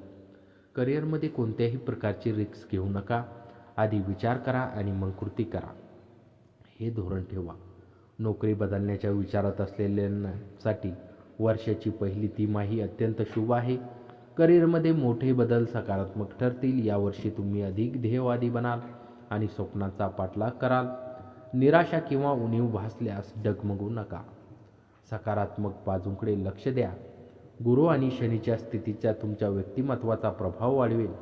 करिअरमध्ये कोणत्याही प्रकारची रिस्क घेऊ नका. आधी विचार करा आणि मग कृती करा, हे धोरण ठेवा. नोकरी बदलण्याच्या विचारात असलेल्यांसाठी वर्षाची पहिली तिमाही अत्यंत शुभ आहे. करिअरमध्ये मोठे बदल सकारात्मक ठरतील. यावर्षी तुम्ही अधिक ध्येयवादी बनाल आणि स्वप्नाचा पाठलाग कराल. निराशा किंवा उणीव भासल्यास डगमगू नका. सकारात्मक बाजूंकडे लक्ष द्या. गुरु आणि शनीच्या स्थितीचा तुमच्या व्यक्तिमत्वाचा प्रभाव वाढवेल.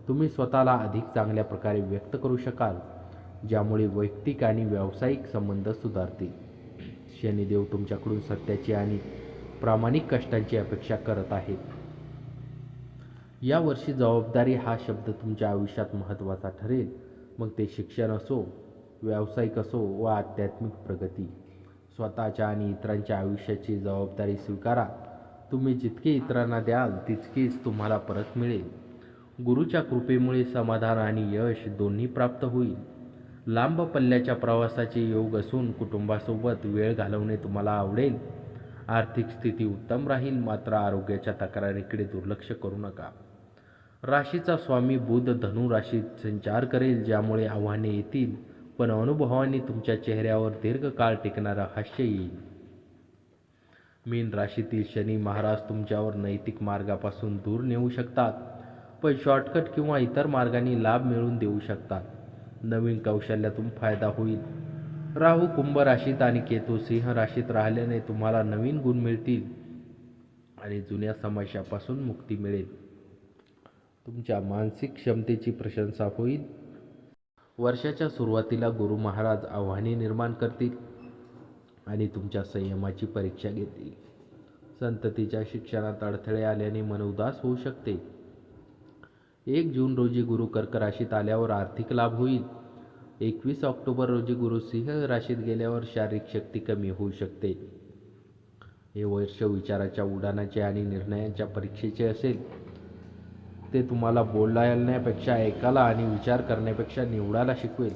तुम्ही स्वतःला अधिक चांगल्या प्रकारे व्यक्त करू शकाल, ज्यामुळे वैयक्तिक आणि व्यावसायिक संबंध सुधारतील. शनिदेव तुमच्याकडून सत्याची आणि प्रामाणिक कष्टांची अपेक्षा करत आहेत. यावर्षी जबाबदारी हा शब्द तुमच्या आयुष्यात महत्त्वाचा ठरेल. मग ते शिक्षण असो, व्यावसायिक असो वा आध्यात्मिक प्रगती. स्वतःच्या आणि इतरांच्या आयुष्याची जबाबदारी स्वीकारा. तुम्ही जितके इतरांना द्याल तितकेच तुम्हाला परत मिळेल. गुरुच्या कृपेमुळे समाधान आणि यश दोन्ही प्राप्त होईल. लांब पल्ल्याच्या प्रवासाचे योग असून कुटुंबासोबत वेळ घालवणे तुम्हाला आवडेल. आर्थिक स्थिती उत्तम राहील, मात्र आरोग्याच्या तक्रारीकडे दुर्लक्ष करू नका. राशीचा स्वामी बुध धनु राशीत संचार करेल, ज्यामुळे आव्हाने येतील, पण अनुभवाने तुमच्या चेहऱ्यावर दीर्घकाळ टिकणारं हास्य येईल. मीन राशीतील शनी महाराज तुमच्यावर नैतिक मार्गापासून दूर नेऊ शकतात, पण शॉर्टकट किंवा इतर मार्गांनी लाभ मिळवून देऊ शकतात. नवीन कौशल्यातून फायदा होईल. राहू कुंभ राशीत आणि केतू सिंह राशीत राहिल्याने तुम्हाला नवीन गुण मिळतील आणि जुन्या समस्यापासून मुक्ती मिळेल. तुमच्या मानसिक क्षमतेची प्रशंसा होईल. वर्षाच्या सुरुवातीला गुरु महाराज आव्हाने निर्माण करतील आणि तुमच्या संयमाची परीक्षा घेतील. संततीच्या शिक्षणात अडथळे आल्याने मन उदास होऊ शकते. 1 जून रोजी गुरु कर्क राशीत आल्यावर आर्थिक लाभ होईल. 21 ऑक्टोबर रोजी गुरु सिंह राशीत गेल्यावर शारीरिक शक्ती कमी होऊ शकते. हे वर्ष विचाराच्या उडाणाचे आणि निर्णयांच्या परीक्षेचे असेल. ते तुम्हाला बोलण्यापेक्षा ऐकायला आणि विचार करण्यापेक्षा निवडायला शिकवेल.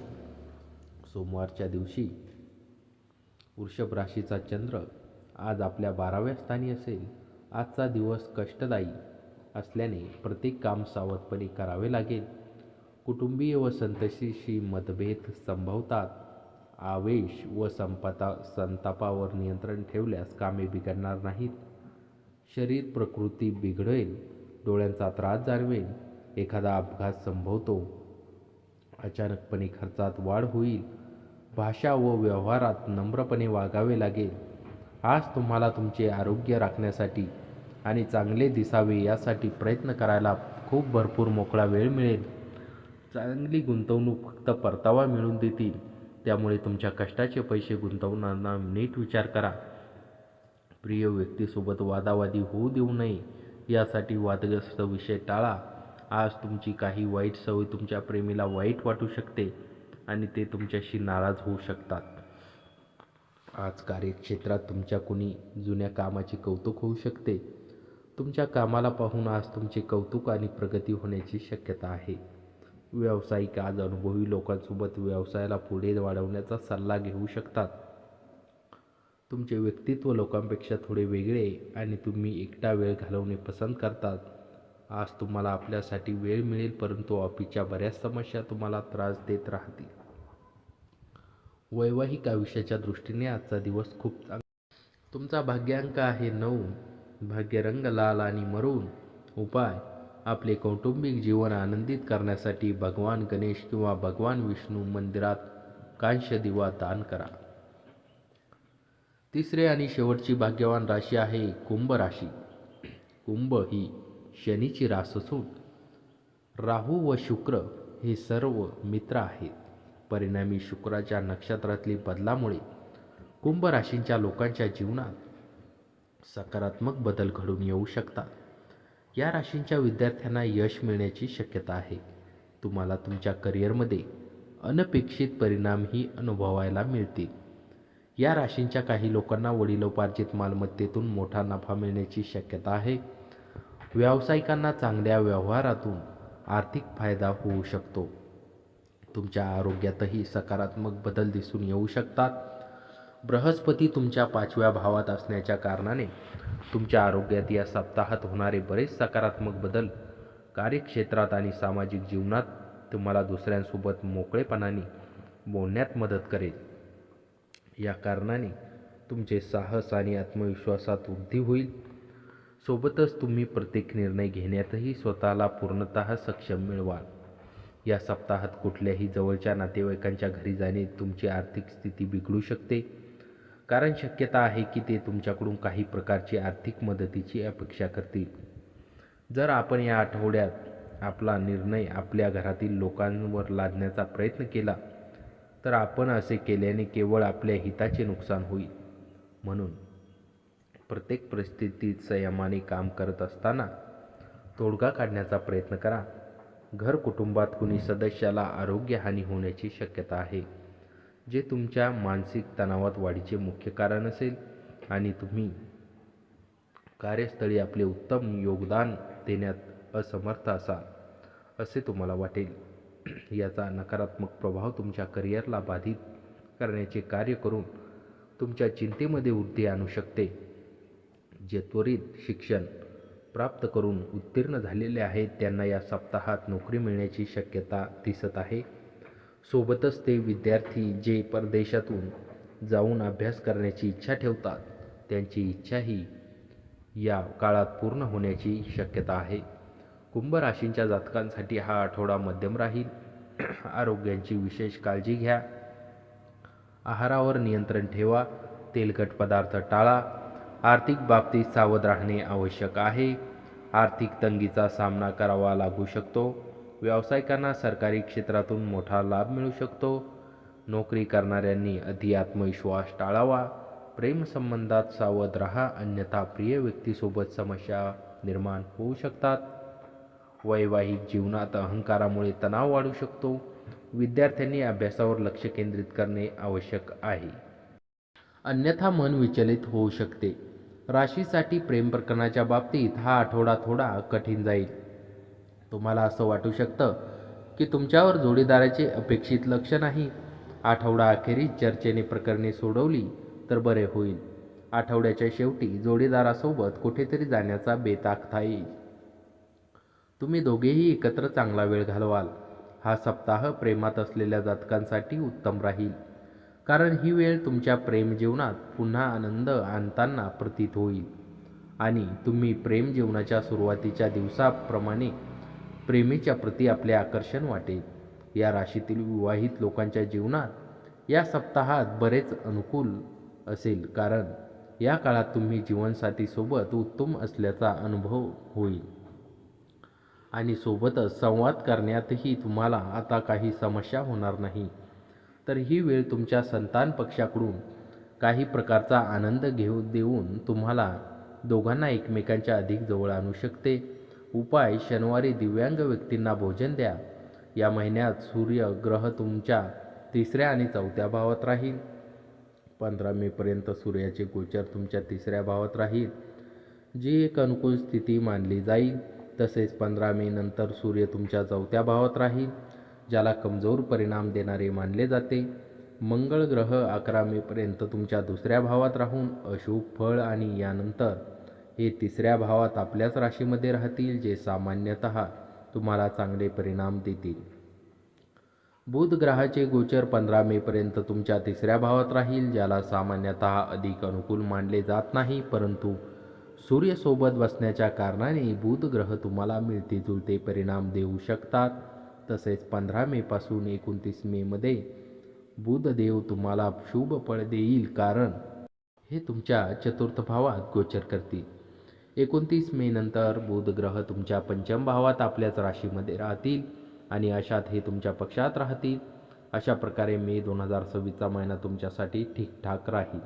सोमवारच्या दिवशी वृषभ राशीचा चंद्र आज आपल्या 12व्या स्थानी असेल. आजचा दिवस कष्टदायी असल्याने प्रत्येक काम सावधपणे करावे लागेल. कुटुंबीय व संततीशी मतभेद संभवतात. आवेश व संतापावर नियंत्रण ठेवल्यास कामे बिघडणार नाहीत. शरीर प्रकृती बिघडेल. डोळ्यांचा त्रास जाणवेल. एखादा अपघात संभवतो. अचानकपणे खर्चात वाढ होईल. भाषा व व्यवहारात नम्रपणे वागावे लागेल. आज तुम्हाला तुमचे आरोग्य राखण्यासाठी आणि चांगले दिसावे यासाठी प्रयत्न करायला खूप भरपूर मोकळा वेळ मिळेल. चांगली गुंतवणूक फक्त परतावा मिळवून देतील, त्यामुळे तुमच्या कष्टाचे पैसे गुंतवताना नीट विचार करा. प्रिय व्यक्तीसोबत वादावादी होऊ देऊ नये, यासाठी वादग्रस्त विषय टाळा. आज तुमची काही वाईट सवय तुमच्या प्रेमीला वाईट वाटू शकते आणि ते तुमच्याशी नाराज होऊ शकतात. आज कार्यक्षेत्रात तुमच्या कुणी जुन्या कामाचे कौतुक होऊ शकते. तुमच्या कामाला पाहून आज तुमचे कौतुक आणि प्रगती होण्याची शक्यता आहे. व्यावसायिक आज अनुभवी लोकांसोबत व्यवसायाला पुढे वाढवण्याचा सल्ला घेऊ शकतात. तुमचे व्यक्तित्व लोकांपेक्षा थोडे वेगळे आणि तुम्ही एकटा वेळ घालवणे पसंत करतात. आज तुम्हाला आपल्यासाठी वेळ मिळेल, परंतु ऑफिसच्या बऱ्याच समस्या तुम्हाला त्रास देत राहतील. वैवाहिक आयुष्याच्या दृष्टीने आजचा दिवस खूप चांगला. तुमचा भाग्यांक आहे 9. भाग्यरंग लाल आणि मरून. उपाय: आपले कौटुंबिक जीवन आनंदित करण्यासाठी भगवान गणेश किंवा भगवान विष्णू मंदिरात कांस्य दिवा दान करा. तिसरी आणि शेवटची भाग्यवान राशी आहे कुंभ राशी. कुंभ ही शनीची रास असून राहू व शुक्र हे सर्व मित्र आहेत. परिणामी शुक्राच्या नक्षत्रातली बदलामुळे कुंभ राशींच्या लोकांच्या जीवनात सकारात्मक बदल घडून येऊ शकतात. या राशींच्या विद्यार्थ्यांना यश मिळण्याची शक्यता आहे. तुम्हाला तुमच्या करिअरमध्ये अनपेक्षित परिणामही अनुभवायला मिळतील. या राशींच्या काही लोकांना वडिलोपार्जित मालमत्तेतून मोठा नफा मिळण्याची शक्यता आहे. व्यावसायिकांना चांगल्या व्यवहारातून आर्थिक फायदा होऊ शकतो. तुमच्या आरोग्यातही सकारात्मक बदल दिसून येऊ शकतात. बृहस्पती तुमच्या 5व्या भावात असण्याच्या कारणाने तुमच्या आरोग्यात या सप्ताहात होणारे बरेच सकारात्मक बदल कार्यक्षेत्रात आणि सामाजिक जीवनात तुम्हाला दुसऱ्यांसोबत मोकळेपणाने बोलण्यात मदत करेल. या कारणाने तुमचे साहस आणि आत्मविश्वासात वृद्धी होईल. सोबतच तुम्ही प्रत्येक निर्णय घेण्यातही स्वतःला पूर्णतः सक्षम मिळवाल. या सप्ताहात कुठल्याही जवळच्या नातेवाईकांच्या घरी जाणे तुमची आर्थिक स्थिती बिघडू शकते, कारण शक्यता आहे की ते तुमच्याकडून काही प्रकारची आर्थिक मदतीची अपेक्षा करतील. जर आपण या आठवड्यात आपला निर्णय आपल्या घरातील लोकांवर लादण्याचा प्रयत्न केला तर आपण असे केल्याने केवळ आपल्या हिताचे नुकसान होईल. म्हणून प्रत्येक परिस्थितीत संयमाने काम करत असताना तोडगा काढण्याचा प्रयत्न करा. घर कुटुंबात कुणी सदस्याला आरोग्यहानी होण्याची शक्यता आहे, जे तुमच्या मानसिक तणावात वाढीचे मुख्य कारण असेल आणि तुम्ही कार्यस्थळी आपले उत्तम योगदान देण्यात असमर्थ असाल असे तुम्हाला वाटेल. याचा नकारात्मक प्रभाव तुमच्या करिअरला बाधित करण्याचे कार्य करून तुमच्या चिंतेमध्ये वृद्धी आणू शकते. जे त्वरित शिक्षण प्राप्त करून उत्तीर्ण झालेले आहेत त्यांना या सप्ताहात नोकरी मिळण्याची शक्यता दिसत आहे. सोबतच ते विद्यार्थी जे परदेशातून जाऊन अभ्यास करण्याची इच्छा ठेवतात त्यांची इच्छाही या काळात पूर्ण होण्याची शक्यता आहे. कुंभ राशींच्या जातकांसाठी हा आठवडा मध्यम राहील. आरोग्याची विशेष काळजी घ्या. आहारावर नियंत्रण ठेवा. तेलकट पदार्थ टाळा. आर्थिक बाबतीत सावध राहणे आवश्यक आहे. आर्थिक तंगीचा सामना करावा लागू शकतो. व्यावसायिकांना सरकारी क्षेत्रातून मोठा लाभ मिळू शकतो. नोकरी करणाऱ्यांनी अति आत्मविश्वास टाळावा. प्रेमसंबंधात सावध राहा, अन्यथा प्रिय व्यक्तीसोबत समस्या निर्माण होऊ शकतात. वैवाहिक जीवनात अहंकारामुळे तणाव वाढू शकतो. विद्यार्थ्यांनी अभ्यासावर लक्ष केंद्रित करणे आवश्यक आहे, अन्यथा मन विचलित होऊ शकते. राशीसाठी प्रेम प्रकरणाच्या बाबतीत हा आठवडा थोडा कठीण जाईल. तुम्हाला असं वाटू शकतं की तुमच्यावर जोडीदाराचे अपेक्षित लक्ष नाही. आठवडा अखेरीस चर्चेने प्रकरणे सोडवली तर बरे होईल. आठवड्याच्या शेवटी जोडीदारासोबत कुठेतरी जाण्याचा बेत आखता येईल. तुम्ही दोघेही एकत्र चांगला वेळ घालवाल. हा सप्ताह प्रेमात असलेल्या जातकांसाठी उत्तम राहील, कारण ही वेळ तुमच्या प्रेम जीवनात पुन्हा आनंद आणताना प्रतीत होईल आणि तुम्ही प्रेम जीवनाच्या सुरुवातीच्या दिवसाप्रमाणे प्रेमीच्या प्रती आपले आकर्षण वाटेल. या राशीतील विवाहित लोकांच्या जीवनात या सप्ताहात बरेच अनुकूल असेल, कारण या काळात तुम्ही जीवनसाथीसोबत उत्तम असल्याचा अनुभव होईल आणि सोबतच संवाद करण्यातही तुम्हाला आता काही समस्या होणार नाही. तर ही वेळ तुमच्या संतान पक्षाकडून काही प्रकारचा आनंद देऊन तुम्हाला दोघांना एकमेकांच्या अधिक जवळ आणू शकते. उपाय: शनिवारी दिव्यांग व्यक्तींना भोजन द्या. या महिन्यात सूर्य ग्रह तुमच्या 3ऱ्या आणि 4थ्या भावात राहील. 15 मेपर्यंत सूर्याचे गोचर तुमच्या 3ऱ्या भावात राहील, जी एक अनुकूल स्थिती मानली जाईल. तसेच 15 मे नंतर सूर्य तुमच्या 4थ्या भावात राहील, ज्याला कमजोर परिणाम देणारे मानले जाते. मंगळ ग्रह 11 मेपर्यंत तुमच्या 2ऱ्या भावात राहून अशुभ फळ आणि यानंतर हे 3ऱ्या भावात आपल्याच राशीमध्ये राहतील, जे सामान्यतः तुम्हाला चांगले परिणाम देतील. बुध ग्रहाचे गोचर 15 मेपर्यंत तुमच्या 3ऱ्या भावात राहील, ज्याला सामान्यतः अधिक अनुकूल मानले जात नाही, परंतु सूर्यसोबत बसण्याच्या कारणाने बुध ग्रह तुम्हाला मिळते जुळते परिणाम देऊ शकतात. तसेच 15 मेपासून 29 मेमध्ये बुधदेव तुम्हाला शुभ फळ देईल, कारण हे तुमच्या 4th भावात गोचर करतील. 29 मे नंतर बुध ग्रह तुमच्या 5म भावात आपल्याच राशीमध्ये राहतील आणि अशात हे तुमच्या पक्षात राहतील. अशा प्रकारे मे 2026चा महिना तुमच्यासाठी ठीकठाक राहील.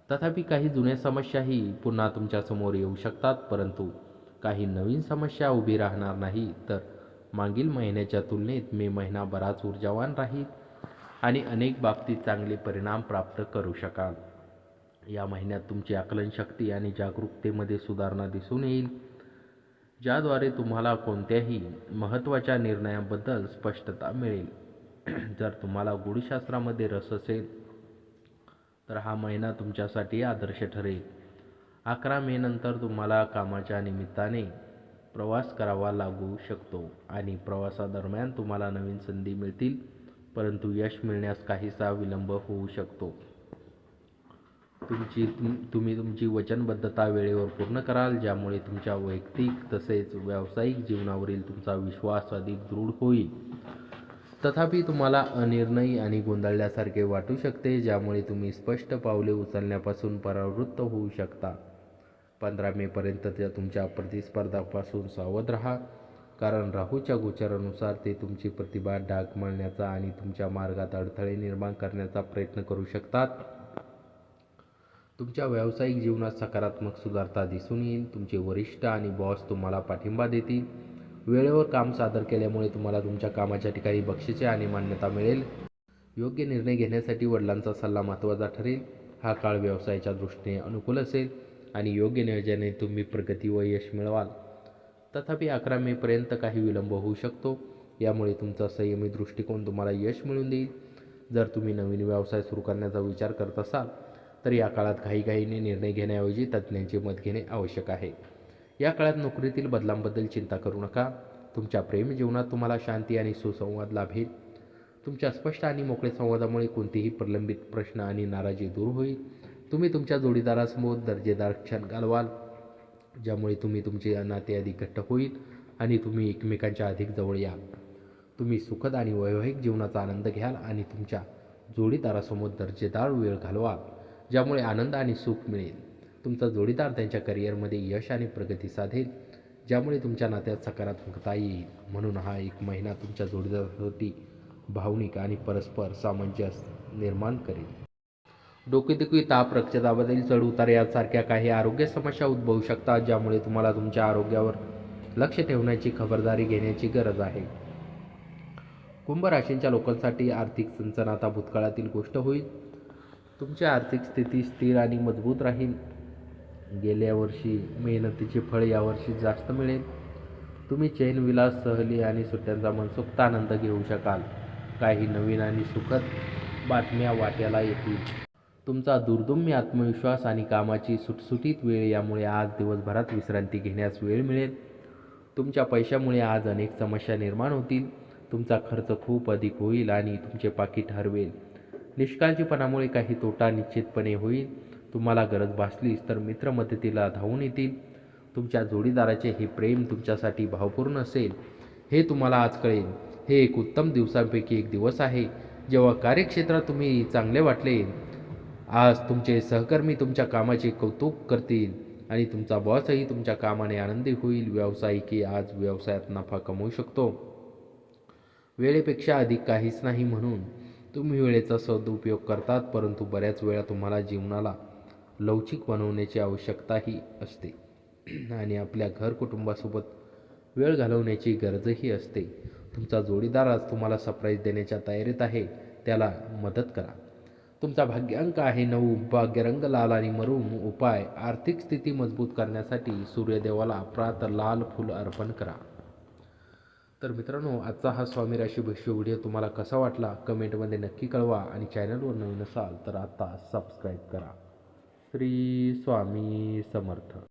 तथापि काही जुन्या समस्याही पुन्हा तुमच्यासमोर येऊ शकतात, परंतु काही नवीन समस्या उभी राहणार नाही. तर मागील महिन्याच्या तुलनेत मे महिना बराच ऊर्जावान राहील आणि अनेक बाबतीत चांगले परिणाम प्राप्त करू शकाल. या महिन्यात तुमची आकलनशक्ती आणि जागरूकतेमध्ये सुधारणा दिसून येईल. ज्याद्वारे तुम्हाला कोणत्याही महत्त्वाच्या निर्णयाबद्दल स्पष्टता मिळेल. जर तुम्हाला गूढशास्त्रामध्ये रस असेल तर हा महिना तुमच्यासाठी आदर्श ठरेल. 11 मे नंतर तुम्हाला कामाच्या निमित्ताने प्रवास करावा लागू शकतो आणि प्रवासादरम्यान तुम्हाला नवीन संधी मिळतील, परंतु यश मिळण्यास काहीसा विलंब होऊ शकतो. तुम्ही तुमची वचनबद्धता वेळेवर पूर्ण कराल, ज्यामुळे तुमच्या वैयक्तिक तसेच व्यावसायिक जीवनावरील तुमचा विश्वास अधिक दृढ होईल. तथापि तुम्हाला अनिर्णयी आणि गोंधळल्यासारखे वाटू शकते, ज्यामुळे तुम्ही स्पष्ट पावले उचलण्यापासून परावृत्त होऊ शकता. 15 मेपर्यंत तुमच्या प्रतिस्पर्धापासून सावध राहा, कारण राहूच्या गोचरानुसार ते तुमची प्रतिभा डागमळण्याचा आणि तुमच्या मार्गात अडथळे निर्माण करण्याचा प्रयत्न करू शकतात. तुमच्या व्यावसायिक जीवनात सकारात्मक सुधारणा दिसून येईल. तुमचे वरिष्ठ आणि बॉस तुम्हाला पाठिंबा देतील. वेळेवर काम सादर केल्यामुळे तुम्हाला तुमच्या कामाच्या ठिकाणी बक्षिसे आणि मान्यता मिळेल. योग्य निर्णय घेण्यासाठी वडिलांचा सल्ला महत्त्वाचा ठरेल. हा काळ व्यवसायाच्या दृष्टीने अनुकूल असेल आणि योग्य नियोजनाने तुम्ही प्रगती व यश मिळवाल. तथापि 11 मेपर्यंत काही विलंब होऊ शकतो. यामुळे तुमचा संयमी दृष्टिकोन तुम्हाला यश मिळवून देईल. जर तुम्ही नवीन व्यवसाय सुरू करण्याचा विचार करत असाल तर या काळात घाईघाईने निर्णय घेण्याऐवजी तज्ज्ञांचे मत घेणे आवश्यक आहे. या काळात नोकरीतील बदलांबद्दल चिंता करू नका. तुमच्या प्रेम जीवनात तुम्हाला शांती आणि सुसंवाद लाभेल. तुमच्या स्पष्ट आणि मोकळे संवादामुळे कोणतेही प्रलंबित प्रश्न आणि नाराजी दूर होईल. तुम्ही तुमच्या जोडीदारासमोर दर्जेदार क्षण घालवाल, ज्यामुळे तुमचे नाते अधिक घट्ट होईल आणि तुम्ही एकमेकांच्या अधिक जवळ याल. तुम्ही सुखद आणि वैवाहिक जीवनाचा आनंद घ्याल आणि तुमच्या जोडीदारासमोर दर्जेदार वेळ घालवाल, ज्यामुळे आनंद आणि सुख मिळेल. तुमचा जोडीदार त्यांच्या करिअरमध्ये यश आणि प्रगती साधेल, ज्यामुळे तुमच्या नात्यात सकारात्मकता येईल. म्हणून हा एक महिना तुमच्या जोडीदारासाठी भावनिक आणि परस्पर सामंजस्य निर्माण करेल. डोकेदुखी, ताप, रक्तदाबातील चढ-उतार यासारख्या काही आरोग्य समस्या उद्भवू शकतात, ज्यामुळे तुम्हाला तुमच्या आरोग्यावर लक्ष ठेवण्याची खबरदारी घेण्याची गरज आहे. कुंभ राशीच्या लोकांसाठी आर्थिक सनसनाटा आता भूतकाळातील गोष्ट होईल. तुमची आर्थिक स्थिती स्थिर आणि मजबूत राहील. गेल्या वर्षी मेहनतीचे फळ यावर्षी जास्त मिळेल. तुम्ही चैन, विलास, सहली आणि सुट्ट्यांचा मनसोक्त आनंद घेऊ शकाल. काही नवीन आणि सुखद बातम्या वाट्याला येतील. तुमचा दुर्दम्य आत्मविश्वास आणि कामाची सुटसुटीत वेळ यामुळे आज दिवसभरात विश्रांती घेण्यास वेळ मिळेल. तुमच्या पैशामुळे आज अनेक समस्या निर्माण होतील. तुमचा खर्च खूप अधिक होईल आणि तुमचे पाकीट हरवेल. निष्काळजीपणामुळे काही तोटा निश्चितपणे होईल. तुम्हाला गरज भासलीच तर मित्र मदतीला धावून येतील. तुमच्या जोडीदाराचे हे प्रेम तुमच्यासाठी भावपूर्ण असेल हे तुम्हाला आज कळेल. हे एक उत्तम दिवसांपैकी एक दिवस आहे, जेव्हा कार्यक्षेत्रात तुम्ही चांगले वाटले. आज तुमचे सहकर्मी तुमच्या कामाचे कौतुक करतील आणि तुमचा बॉसही तुमच्या कामाने आनंदी होईल. व्यावसायिकी आज व्यवसायात नफा कमवू शकतो. वेळेपेक्षा अधिक काहीच नाही म्हणून तुम्ही वेळेचा सदुपयोग करतात, परंतु बऱ्याच वेळा तुम्हाला जीवनाला लवचिक बनवण्याची आवश्यकताही असते आणि आपल्या घर कुटुंबासोबत वेळ घालवण्याची गरजही असते. तुमचा जोडीदार आज तुम्हाला सरप्राईज देण्याच्या तयारीत आहे, त्याला मदत करा. तुमचा भाग्यांक आहे 9. भाग्यरंग लाल आणि मरून. उपाय: आर्थिक स्थिती मजबूत करण्यासाठी सूर्यदेवाला प्रात लाल फूल अर्पण करा. तर मित्रांनो, आजचा हा स्वामी राशी भविष्य व्हिडिओ तुम्हाला कसा वाटला कमेंटमध्ये नक्की कळवा आणि चॅनलवर नवीन असाल तर आता सबस्क्राईब करा. श्री स्वामी समर्थ.